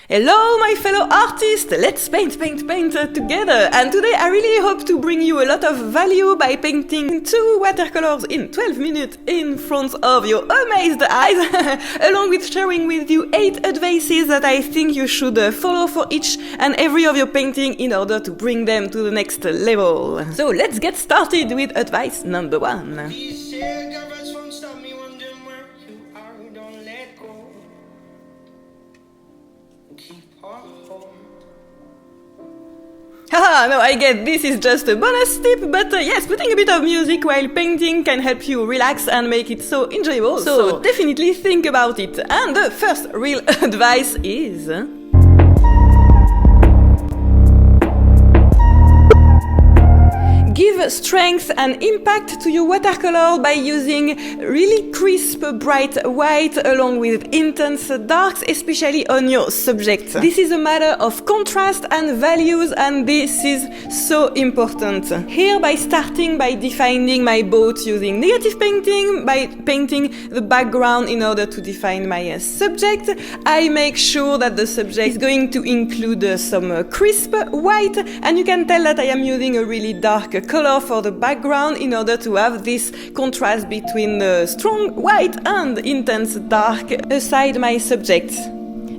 Hello my fellow artists, let's paint together, and today I really hope to bring you a lot of value by painting 2 watercolors in 12 minutes in front of your amazed eyes, along with sharing with you 8 advices that I think you should follow for each and every of your painting in order to bring them to the next level. So let's get started with advice number 1. Haha, no, I get this is just a bonus tip, but yes, putting a bit of music while painting can help you relax and make it so enjoyable, so definitely think about it. And the first real advice is... give strength and impact to your watercolor by using really crisp, bright white along with intense darks, especially on your subject. This is a matter of contrast and values, and this is so important. Here, by starting by defining my boat using negative painting, by painting the background in order to define my subject, I make sure that the subject is going to include some crisp white, and you can tell that I am using a really dark color for the background in order to have this contrast between the strong white and intense dark aside my subject.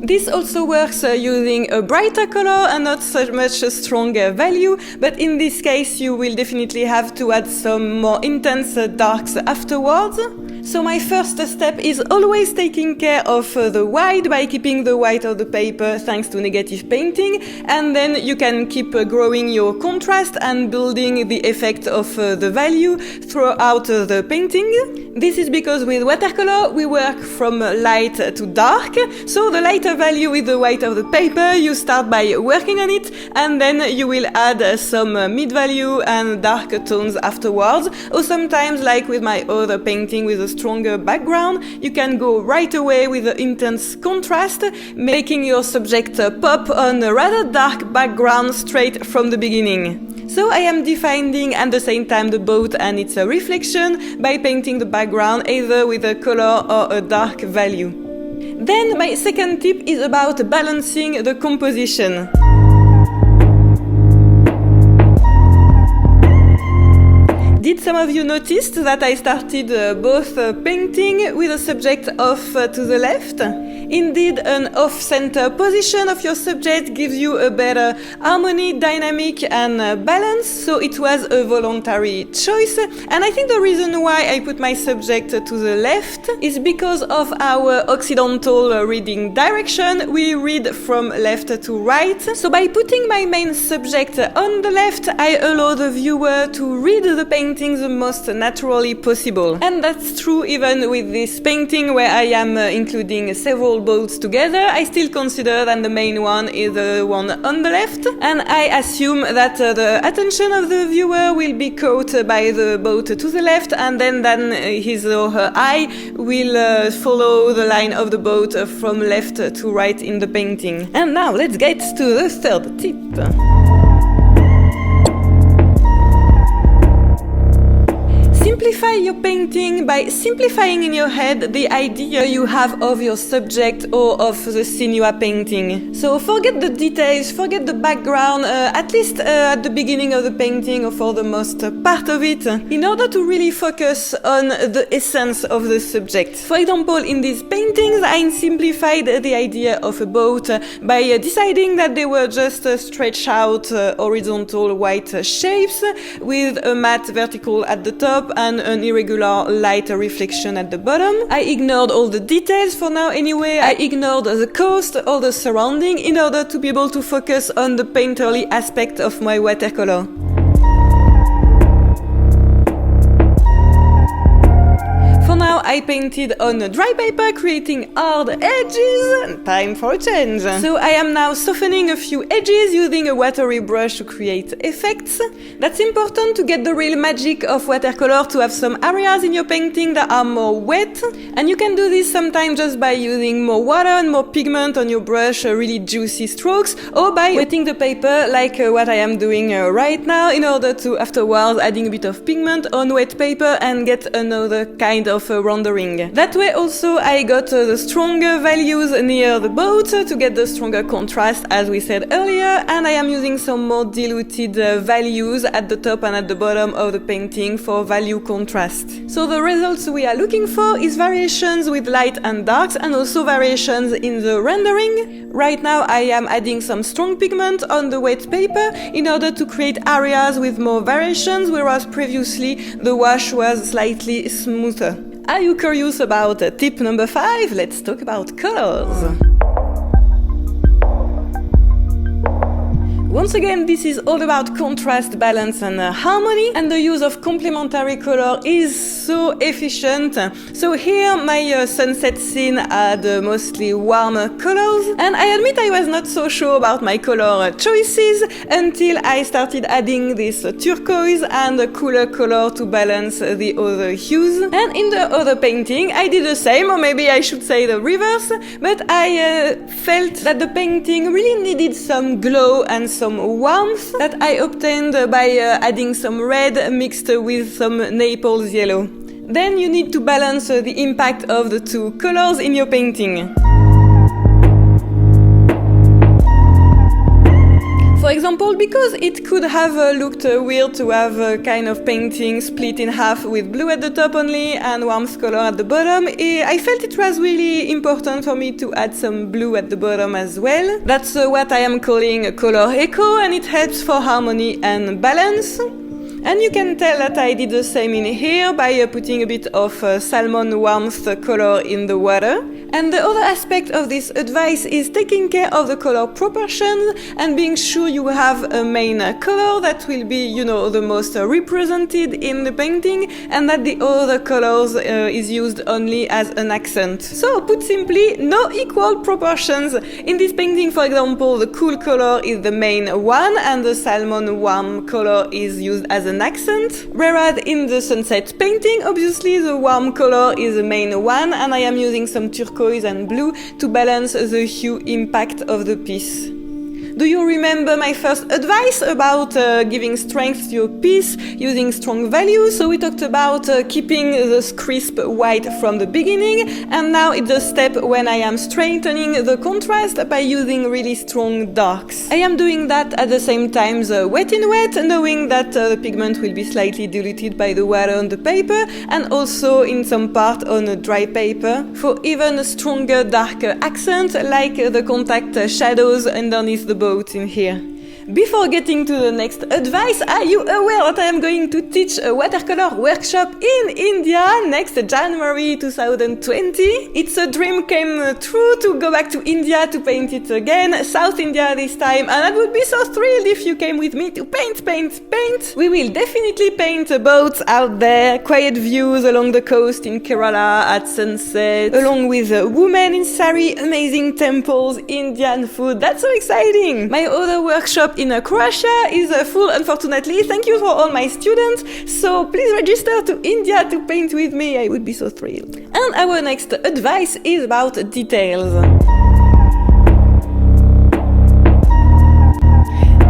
This also works using a brighter color and not so much a stronger value, but in this case you will definitely have to add some more intense darks afterwards. So my first step is always taking care of the white by keeping the white of the paper thanks to negative painting, and then you can keep growing your contrast and building the effect of the value throughout the painting. This is because with watercolor we work from light to dark, so the lighter value with the white of the paper, you start by working on it, and then you will add some mid value and dark tones afterwards, or sometimes like with my other painting with a stronger background, you can go right away with the intense contrast, making your subject pop on a rather dark background straight from the beginning. So I am defining at the same time the boat and its reflection by painting the background either with a color or a dark value. Then my second tip is about balancing the composition. Did some of you notice that I started both painting with a subject off to the left? Indeed, an off-center position of your subject gives you a better harmony, dynamic and balance, so it was a voluntary choice. And I think the reason why I put my subject to the left is because of our occidental reading direction. We read from left to right. So by putting my main subject on the left, I allow the viewer to read the painting the most naturally possible. And that's true even with this painting where I am including several boats together. I still consider that the main one is the one on the left, and I assume that the attention of the viewer will be caught by the boat to the left, and then his or her eye will follow the line of the boat from left to right in the painting. And now let's get to the third tip. Simplify your painting by simplifying in your head the idea you have of your subject or of the scene you are painting. So forget the details, forget the background, at least at the beginning of the painting or for the most part of it, in order to really focus on the essence of the subject. For example, in these paintings, I simplified the idea of a boat by deciding that they were just stretched out horizontal white shapes with a matte vertical at the top and an irregular light reflection at the bottom. I ignored all the details for now anyway. I ignored the coast, all the surrounding, in order to be able to focus on the painterly aspect of my watercolor. Now I painted on dry paper, creating hard edges. Time for a change. So I am now softening a few edges using a watery brush to create effects. That's important to get the real magic of watercolor, to have some areas in your painting that are more wet. And you can do this sometimes just by using more water and more pigment on your brush, really juicy strokes, or by wetting the paper like what I am doing right now, in order to afterwards adding a bit of pigment on wet paper and get another kind of rounded rendering. That way also I got the stronger values near the boat to get the stronger contrast as we said earlier, and I am using some more diluted values at the top and at the bottom of the painting for value contrast. So the results we are looking for is variations with light and darks and also variations in the rendering. Right now I am adding some strong pigment on the wet paper in order to create areas with more variations, whereas previously the wash was slightly smoother. Are you curious about tip number 5? Let's talk about colors. Once again, this is all about contrast, balance and harmony, and the use of complementary color is so efficient. So here my sunset scene had mostly warmer colors, and I admit I was not so sure about my color choices until I started adding this turquoise and a cooler color to balance the other hues. And in the other painting I did the same, or maybe I should say the reverse, but I felt that the painting really needed some glow and some warmth that I obtained by adding some red mixed with some Naples yellow. Then you need to balance the impact of the two colors in your painting. For example, because it could have looked weird to have a kind of painting split in half with blue at the top only and warmth color at the bottom, I felt it was really important for me to add some blue at the bottom as well. That's what I am calling a color echo, and it helps for harmony and balance. And you can tell that I did the same in here by putting a bit of salmon warmth color in the water. And the other aspect of this advice is taking care of the color proportions and being sure you have a main color that will be, you know, the most represented in the painting, and that the other colors is used only as an accent. So, put simply, no equal proportions. In this painting, for example, the cool color is the main one and the salmon warm color is used as an accent, whereas in the sunset painting, obviously the warm color is the main one, and I am using some turquoise and blue to balance the hue impact of the piece. Do you remember my first advice about giving strength to your piece using strong values? So we talked about keeping this crisp white from the beginning, and now it's the step when I am strengthening the contrast by using really strong darks. I am doing that at the same time wet in wet, knowing that the pigment will be slightly diluted by the water on the paper and also in some part on a dry paper for even a stronger darker accent like the contact shadows underneath the in here. Before getting to the next advice, are you aware that I am going to teach a watercolor workshop in India next January 2020? It's a dream came true to go back to India to paint it again, South India this time, and I would be so thrilled if you came with me to paint. We will definitely paint boats out there, quiet views along the coast in Kerala at sunset, along with women in sari, amazing temples, Indian food. That's so exciting! My other workshop in Croatia is full, unfortunately. Thank you for all my students, so please register to India to paint with me. I would be so thrilled. And our next advice is about details.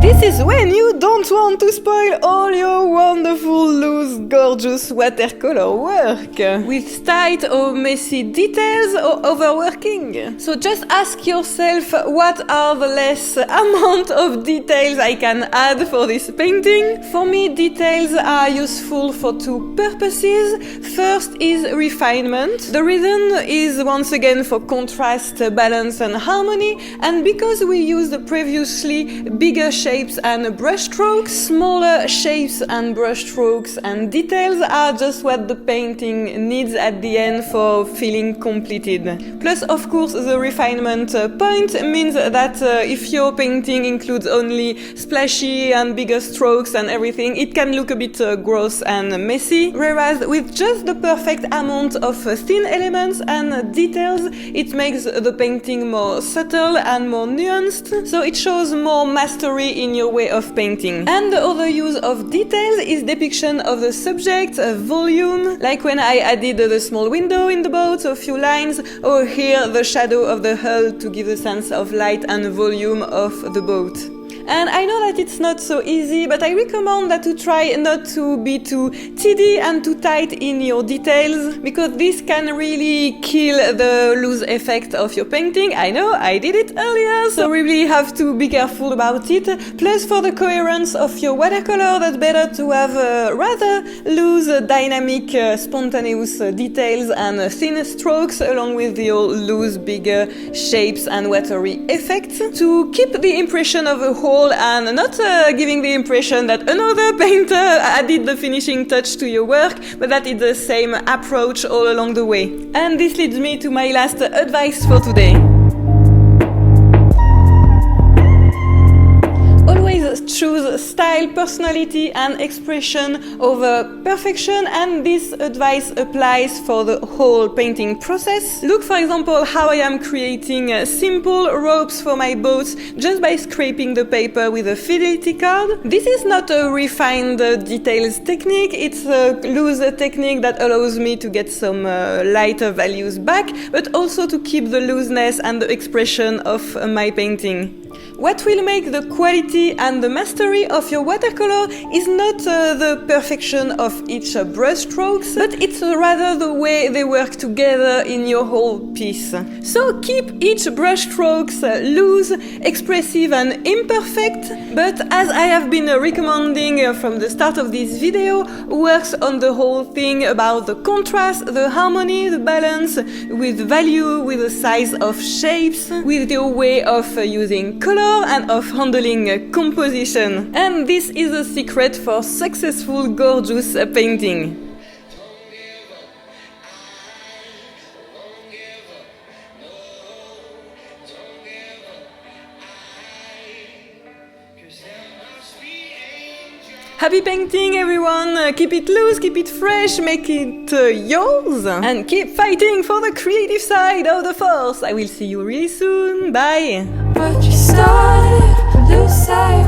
This is when you don't want to spoil all your wonderful, loose, gorgeous watercolor work with tight or messy details or overworking. So just ask yourself, what are the less amount of details I can add for this painting? For me, details are useful for two purposes. First is refinement. The reason is once again for contrast, balance and harmony, and because we used previously bigger shapes and brushstrokes, smaller shapes and brushstrokes and details are just what the painting needs at the end for feeling completed. Plus, of course, the refinement point means that if your painting includes only splashy and bigger strokes and everything, it can look a bit gross and messy, whereas with just the perfect amount of thin elements and details, it makes the painting more subtle and more nuanced, so it shows more mastery in your way of painting. And the other use of details is depiction of the subject, volume, like when I added the small window in the boat, so a few lines, or here the shadow of the hull to give a sense of light and volume of the boat. And I know that it's not so easy, but I recommend that to try not to be too tidy and too tight in your details, because this can really kill the loose effect of your painting. I know, I did it earlier, so really have to be careful about it. Plus, for the coherence of your watercolor, that's better to have rather loose, dynamic, spontaneous details and thin strokes, along with your loose, bigger shapes and watery effects, to keep the impression of a whole and not giving the impression that another painter added the finishing touch to your work, but that it's the same approach all along the way. And this leads me to my last advice for today. Choose style, personality and expression over perfection, and this advice applies for the whole painting process. Look, for example, how I am creating simple ropes for my boats just by scraping the paper with a fidelity card. This is not a refined details technique, it's a loose technique that allows me to get some lighter values back, but also to keep the looseness and the expression of my painting. What will make the quality and the mastery of your watercolor is not the perfection of each brush strokes, but it's rather the way they work together in your whole piece. So keep each brush strokes loose, expressive and imperfect, but as I have been recommending from the start of this video, works on the whole thing about the contrast, the harmony, the balance, with value, with the size of shapes, with your way of using color and of handling composition. And this is a secret for successful, gorgeous painting. Happy painting, everyone! Keep it loose, keep it fresh, make it yours, and keep fighting for the creative side of the force. I will see you really soon. Bye! But you started to lose sight.